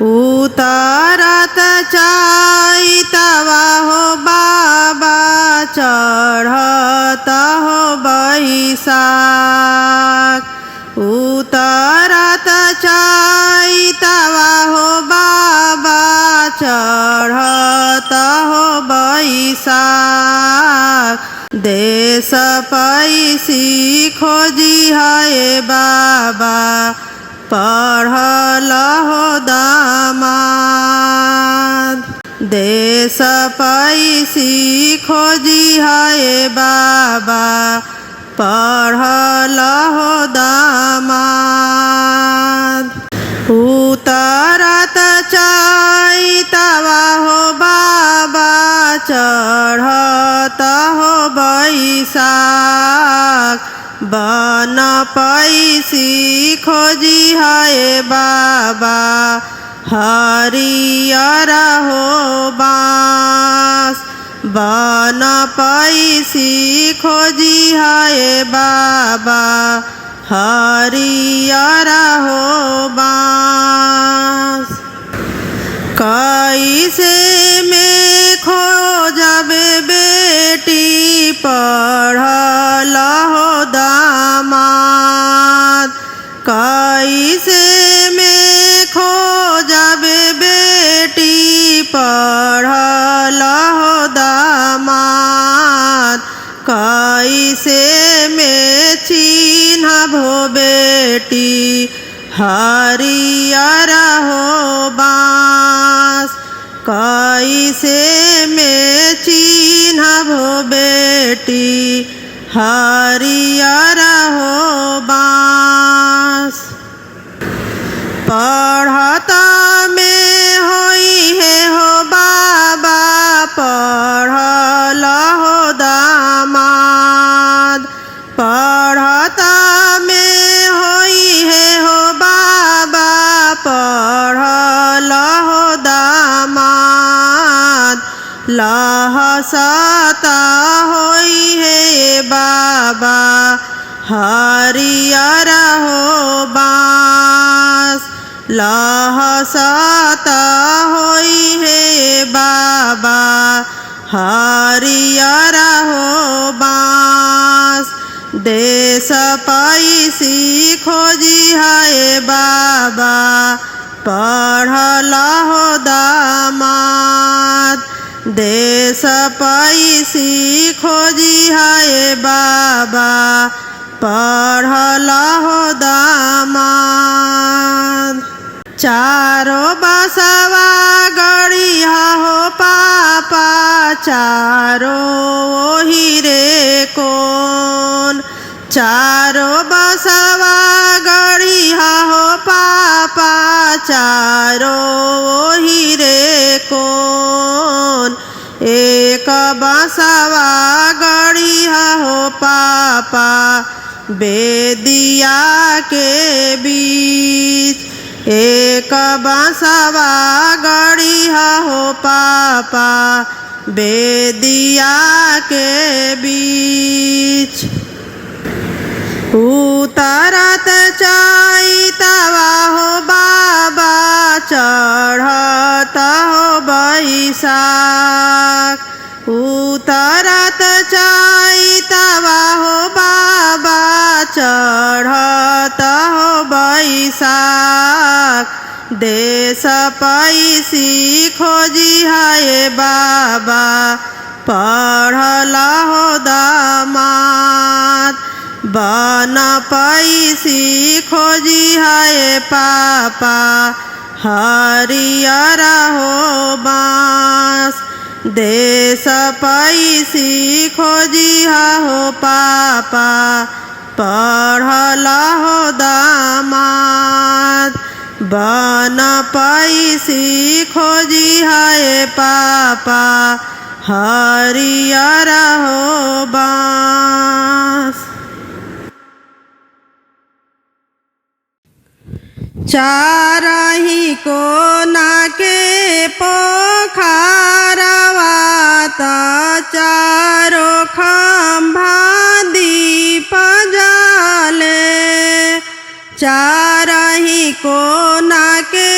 उतरत चैतवा हो बाबा चढ़त हो बैसाख उतरत चैतवा हो बाबा चढ़त हो बैसाख देश पैसी खोजी है बाबा पढ़ल हो दामाद देश पैसी खोजी है बाबा पढ़ल हो दामाद उतरत चैतवा हो बाबा चढ़त हो बैसाख बन पैसी खोजी है बाबा हरियर हो बाँस बन पैसी खोजी है बाबा हरियर हो बाँस कैसे में खोजबे बेटी पढ़ल हो दामाद कैसे में खोजबे बेटी पढ़ल हो दामाद कैसे में चिन्हबो बेटी हरियर हो बाँस कैसे में चिन्हबो बेटी हरियर हो बाँस पढ़त में होई है हो बाबा पढ़ल हो दामाद पढ़त में होई है हो बाबा पढ़ल हो दामाद लहसता होई है बाबा हरियर हो बाँस लहसता होई है बाबा हरियर हो बाँस देश पैसी खोजी है बाबा पढ़ल हो दामाद देश पैसी खोजी है बाबा पढ़ल हो दामाद चारो बसवा गड़िया हो पापा चारो ओही रे कौन चारो बसवा गड़िया हो पापा चारो ओही रे कौन एक बसवा गड़िया हो पापा बेदिया के बीच एक बसवा गड़िया हो पापा बेदिया के बीच उतरत चैतवा हो बाबा चढ़त हो बैसाख उतरत चैतवा हो बाबा चढ़त हो बैसाख देश पैसी खोजी है बाबा पढ़ल हो दामाद बन पैसी खोजी है पापा हरियर हो बाँस देश पैसी खोजी हो पापा पढ़ल हो दामाद बन पैसी खोजी है पापा हरियर हो बाँस चारही कोना के पोखरवा त चारो खंभा दीप जाले चारही कोना के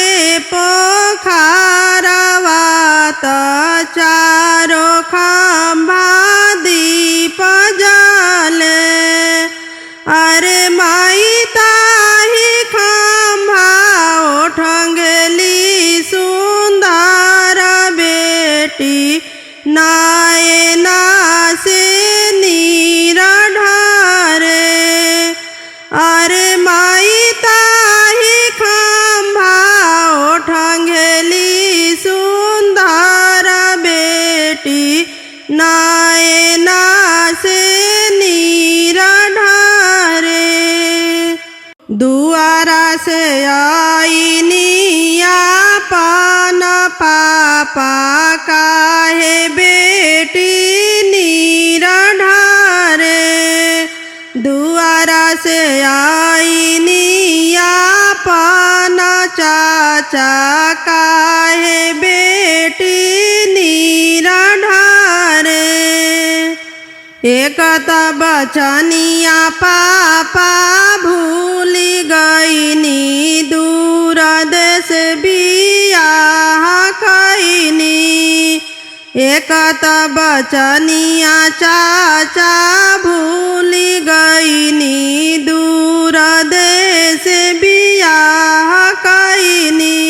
बेटी नयना से नीर ढारे। दुआरा से आईनी आपन पापा काहे बेटी नीर ढारे। दुआरा से आईनी आपन चाचा काहे बेटी नीर ढारे। एक त बचनिया पापा भूली गईनी दूर देश बियाह कईनी। एक त बचनिया चाचा भूली गईनी दूर देश बियाह कईनी।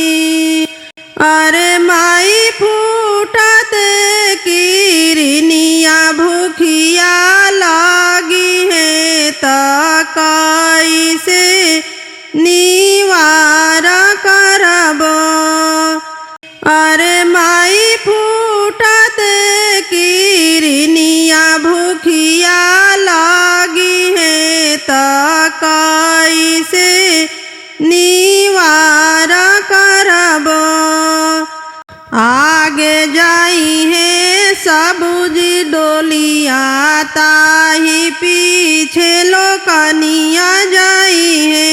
अरे माई फूटते किरनिया भूखिया लागी है त कैसे निवार करब। अरे माई फूटते किरनिया भूखिया लागी है त कैसे निवार करब। आगे जाई है सबुज डोलिया ताही पीछे लोकनिया जाई है।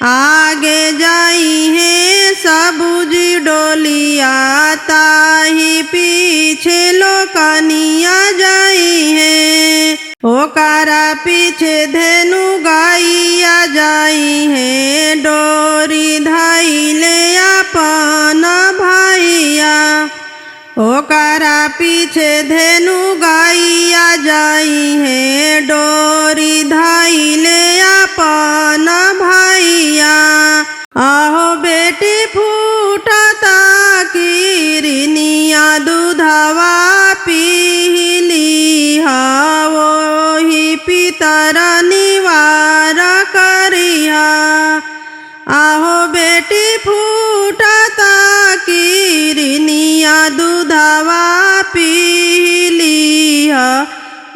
आगे जाई है सबुज डोलिया ताही पीछे लोकनिया जाई है। ओकरा पीछे धेनु गाइया जाई है डोरी धैले अपन भैया। ओकरा पीछे धेनु गाइया जाई है डोरी धैले अपन भैया। आहो बेटी फूटता किरनिया दूधवा पीली वही पितर निवार करिहा। आहो बेटी फूटता किरनिया दूधवा पीली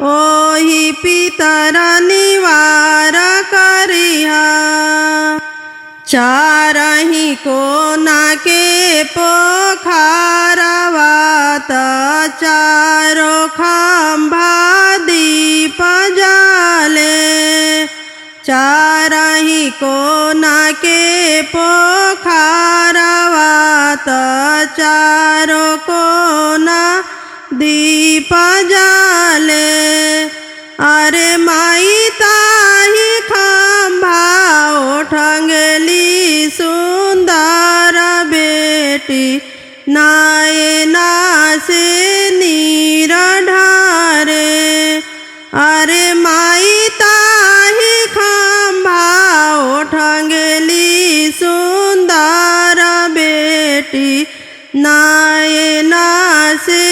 ओही पितर निवार करिहा। चारही कोना के पोखरवा त चारो खंभा दीप जाले। चारही कोना के पोखरवा त चारो कोना दीप जाले। अरे माई ताही खंभा उठंगली सुंदर बेटी नयना से नीर ढारे। अरे माई ताही खंभा उठंगली सुंदर बेटी नयना से